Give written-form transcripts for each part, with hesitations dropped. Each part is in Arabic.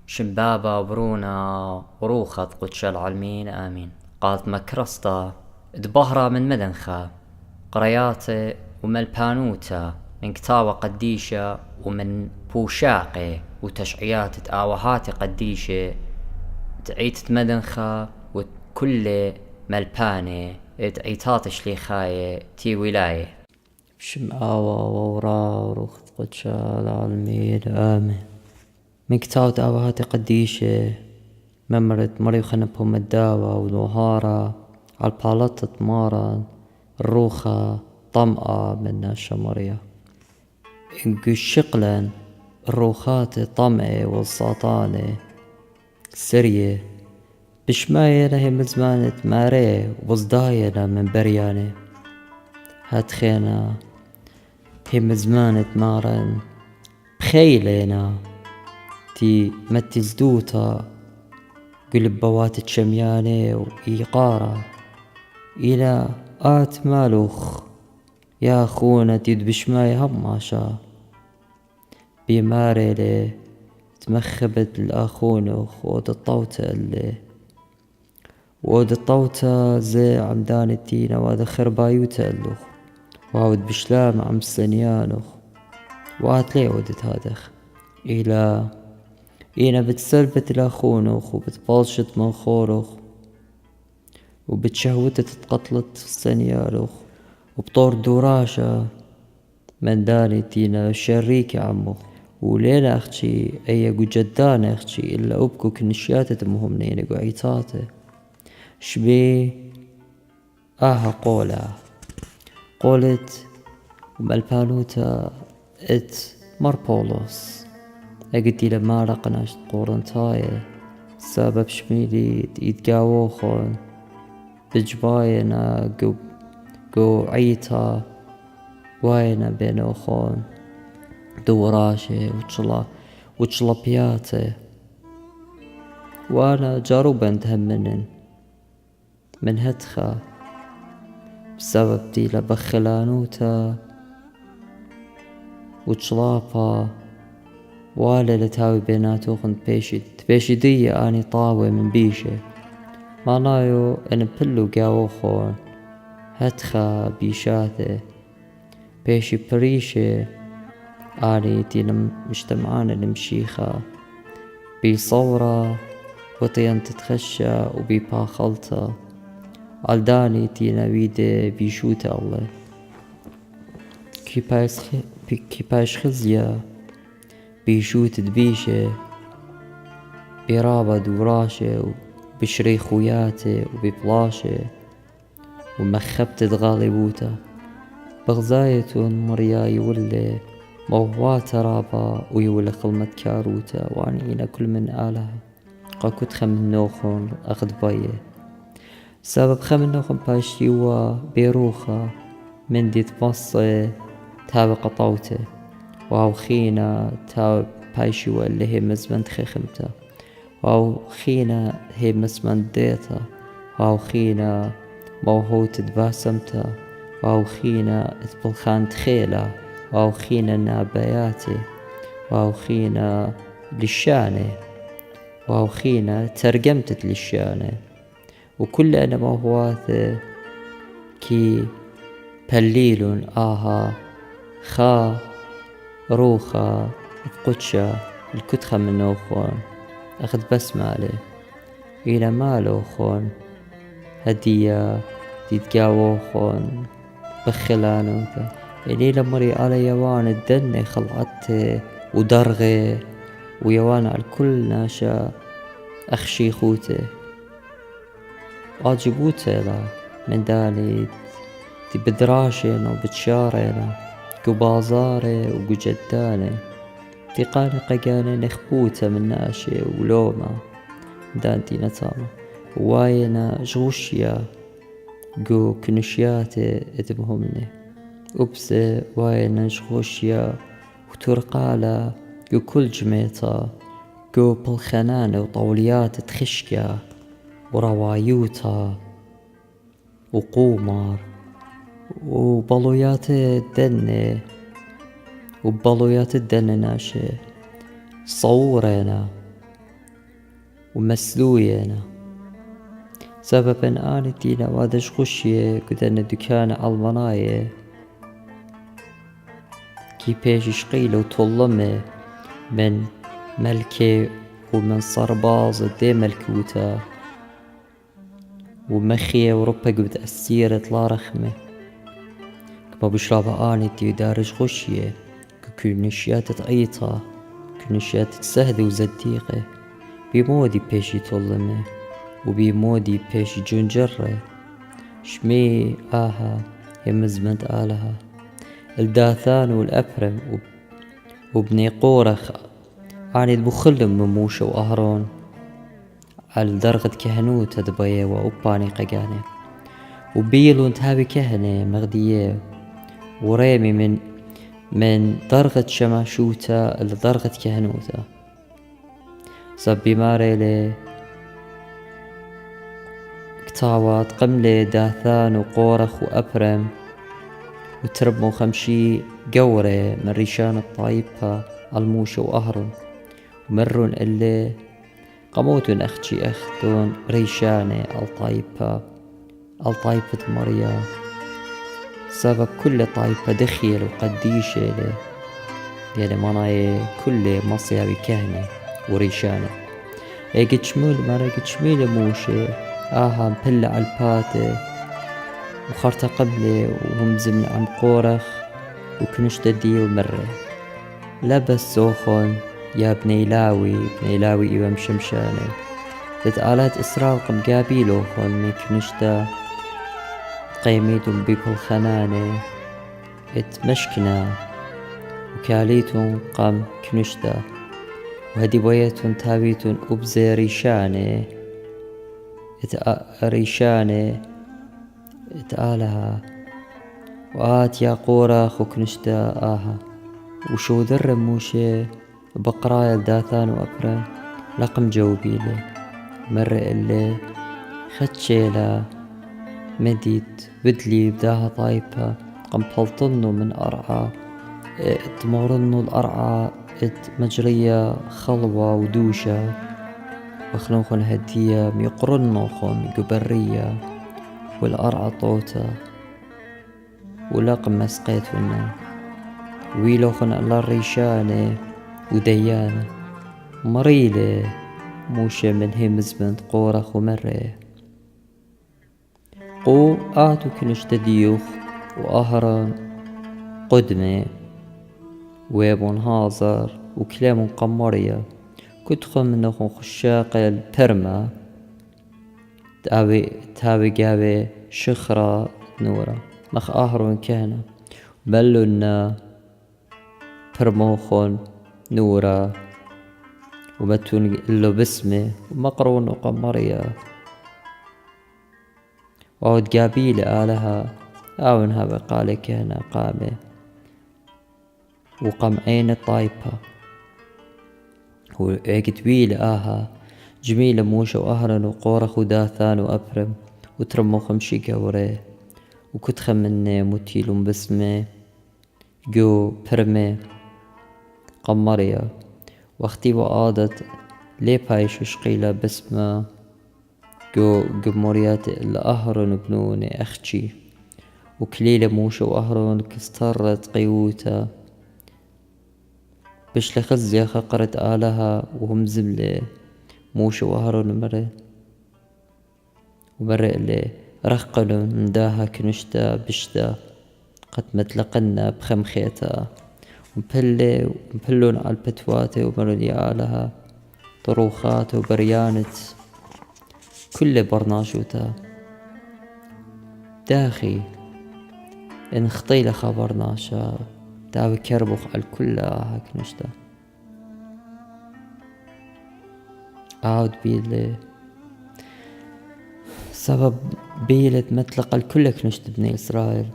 شمبابا وبرونا وروخة قدش العالمين آمين. قالت مكرستا دبهرة من مدنخة قرياتي وملبانوتا من كتاوة قديشة ومن بوشاقي وتشعيات تآوهاتي قديشة تعيت مدنخة وكل ملباني تعيتات شليخاية تي ولاية. شمعاوة وورا وروخ قدش العالمين آمين. من كتاوة آوهاتي قديشة ممرت مريو خنبهم الداوة والوهارة عالبالطة مارا الروخة طمقة من الشمرية انقو الشقلن الروخات طمقة والساطانة سرية بشماينة هي مزمانة ماري وصداينة من بريانة هاتخينا هي مزمانة مارن بخيلينا تي متزدوتا قلب بوات شميانة وإيقارة إلى آت مالوخ يا خونا تيد بشماي هماشا بيماري لي تمخبت الأخونخ ود الطوتة اللي ود الطوتة زي عمدان التينا واد خربايوتا اللخ وعود بشلام عم سنيانخ وات لي ودت هادخ إلى إينا بتسلبت الأخونخ وبتبالشت من خورخ وبتشهوت تتقتلت السنيالخ وبطور دوراشة من داني تينا شريك عمخ ولينا أختي أيقو جدان أختي إلا أبكو كنشياتة مهمنين قعيتاته شبي قولة قولت ومالبانوتا ات مربولوس أقدي لما رقناشت قورنتاية سبب شميلي يتقاوخون بجباينا قو عيتا واينا بينوخون دوراشي وچلا بياتي وانا جاروبا تهمنن من هتخا بسبب دي لبخلانوتا وچلابا والا لتاوي بيناتوخن بيشي دي اني طاوي من بيشه معنايو ان بلو قاوخون هتخا بيشاته بيشي بريشه اني تينا مجتمعان المشيخة بيصورة وطيان تتخشى وبيباخلتا عالداني تينا بيدي بيشوتا الله كي باش خزيا بيشوت دبيشه بيرابا دوراشه وبشري خوياته وبيبلاشه ومخبت غالبوتا بغزايتون مريا يولي موات رابا ويولي خلمت كاروتا وعنينا كل من آلها قاكوت خمن نوخون أخذ بايه سبب خمن نوخون باشيوا بيروخا من دي تبصي تابق قطوته واو خينا تاب باشيوا اللي هي مزمن تخيخمتا واو خينا هي مزمن ديتا واو خينا موهوت تباسمتا واو خينا اتبلخان تخيلا واو خينا نابياتي واو خينا للشانة واو خينا ترجمتت للشانة وكل أنا موهواث كي بليل آها خا روخا قدشة الكتخة من نوخون أخذ بس مالي إلى مالوخون هدية تتقاوخون بخلانوتا إلي لمري على يوان الدني خلعته ودرغي ويوان على الكل ناشا أخشي خوته واجبوته لا من داني تبدراشين وبتشارينا كبازاري وجداني تقاني قياني نخبوته من ناشي ولوما دانتي نتاما واينا جوشيا جو كنشياتي اتمهمني أبسي واينا جوشيا وترقالا جو كل جميتا جو بالخنانة وطوليات تخشيا وروايوتا وقومار وبلويات الدني وبلويات الدني ناشي صورينا ومسلوينا سببا آنتينا وادش خشية كدنا دكان المناية كي بيش شقيلة وطلمة من ملكة ومن صرباز دي ملكوتا ومخية وربا قبت أسيرة لا رخمة كما بشرابة آنتي ودارج خشية كل نشيات تقيطة كل نشيات تسهد وزديقة بمودي بيشي طلمة وبمودي بيشي جنجرة شمي آها يمزمنت آلها الداثان والأبرم وبني قورخ عاني بخلم مموشة وأهرون على درغة كهنوت دبايا وأباني قجاني وبيلو انتهابي كهنة مغدية وريمي من درغة شماشوتا لدرغة كهنوتا صبي ماريلي كتاوات قملي داثان وقورخ وأبرم وتربمو خمشي قوري من ريشان الطايبة الموشة وأهرون ومرون اللي قموتون أختي أختون ريشاني الطايبة مريا سبب كل طايبة دخيل وقديشة لي يعني مناي كل مصيابي كهنة وريشانة ايقت شمول مانا ايقت شميل موشة آها مبلع الباتة وخرطة قبلي ومزمن عم قورخ وكنشت دي ومرة لبس سوخن يا بني لاوي إيوة مشمشاني تتآلات إسراء قم قابيلو خن من كنشتا قيميتم بيكل خناني اتمشكنا وكاليتم قم كنشتا وهدي بويتون تابيتون أبزي ريشاني ريشاني اتآلها وآت يا قورخ وكنشتا آها وشو ذر موشي بقرايا داثان وأبرا لقم جوبيلي مرة اللي خدشيلا مديت بدلي بداها طايبة قم بلطنو من أرعى تمورنو الأرعى مجرية خلوة ودوشة وخلوخن هدية ميقرنوخن قبرية والأرعى طوتا ولقم مسقيتونا ويلوخن على الريشانة وديانة مريلة موشة من همزمنت قورخ ومرة قو آتو كنشت ديوخ وأهران قدمة ويبون هازر وكلام قمرية كتخم منخن خشاق البرمة تابي قابي شخرة نورة مخ أهرون كهنة بلونا برموخن نورة ومتون اللو بسمه ومقرون وقمرية وعود قابيل آلها آونها بقالي كهنة قامة وقمعين الطايبة وعقد بيل آها جميلة موشة وأهرن وقورخ وداثان وأبرم وترمو خمشي قوري وكتخم مني متيلون بسمه جو برمي قمرية واختي وعادت لي بايش وشقيلة بسمة جو قموريات الأهرن بنوني أختي وكليلة موشة وأهرن كسترت قيوتا بش لخزيا خقرت آلها وهم زبلة موشة وأهرن مرة اللي رخقلوا من داها كنشتا بشتا قد متلقنا بخمخيتا ومبلون على البتوات ومرودي آلها طروخات وبريانت كل برناشوتا داخي إن خطيلة خبرناشا داوي كربخ على الكل هاك نشتا عاود بيلي سبب بيلة مطلق الكل كنشت بني إسرائيل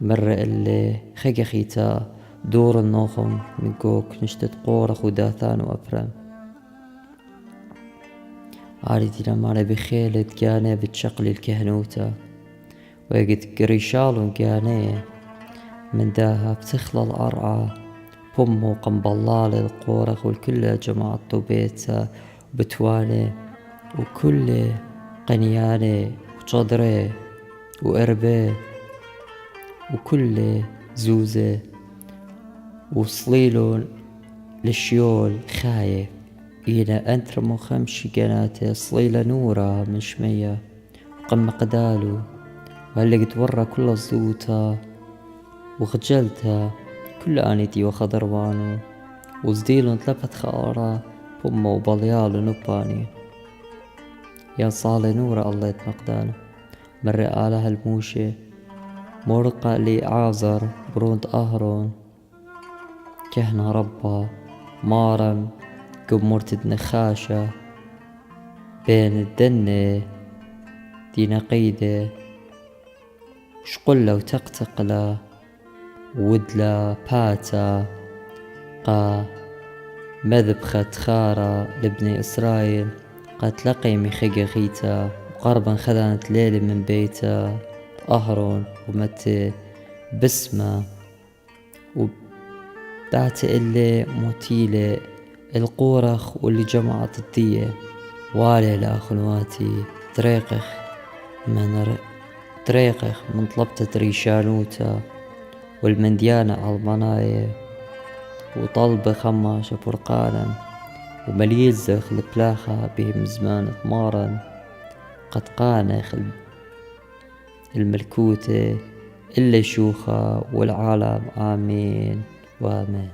مرة اللي خيقة خيتا دور النوخم مقوك نشتت قورخ وداثان وأبرام عارضي لما بخيلة كاني بتشقلي الكهنوتا ويقد قريشالون كاني من داها بتخلى الأرعى بومو قنبلال القورخ والكل جماعته بيتا وبتوالي وكل قنياني وشادري وقربي وكل زوزة وصليلون للشيول خاية إينا أنترمو خمشي قناتي صليلة نورة من شمية وقم قدالو وهلقت ورا كل الزوتا وخجلتها كل آنيتي وخضروانو وزديلون تلفت خارة بومو وبليالو نباني يا صالي نورة الله يتمقدانه مرة آلها الموشة مرقى لي عازر برونت أهرون كهنا ربا مارم قمرت نخاشة بين الدنة دي نقيدة شقلة وتقتقلة ودلا باتا قا مذبخة خارة لبني إسرائيل قد لقي مخيقة غيتا وقربا خذانت ليلة من بيتا أهرون ومتى بسمة وبعت اللي موتيلة القورخ واللي جمعت الدية والي لأخواتي طريقخ من طلبتة ريشانوتا والمنديانة المناية وطلب خماشة برقانا ومليل زخ البلاخة بهم زمان ثمارا قد قانخ الملكوتة اللي شوخة والعالم آمين وآمين.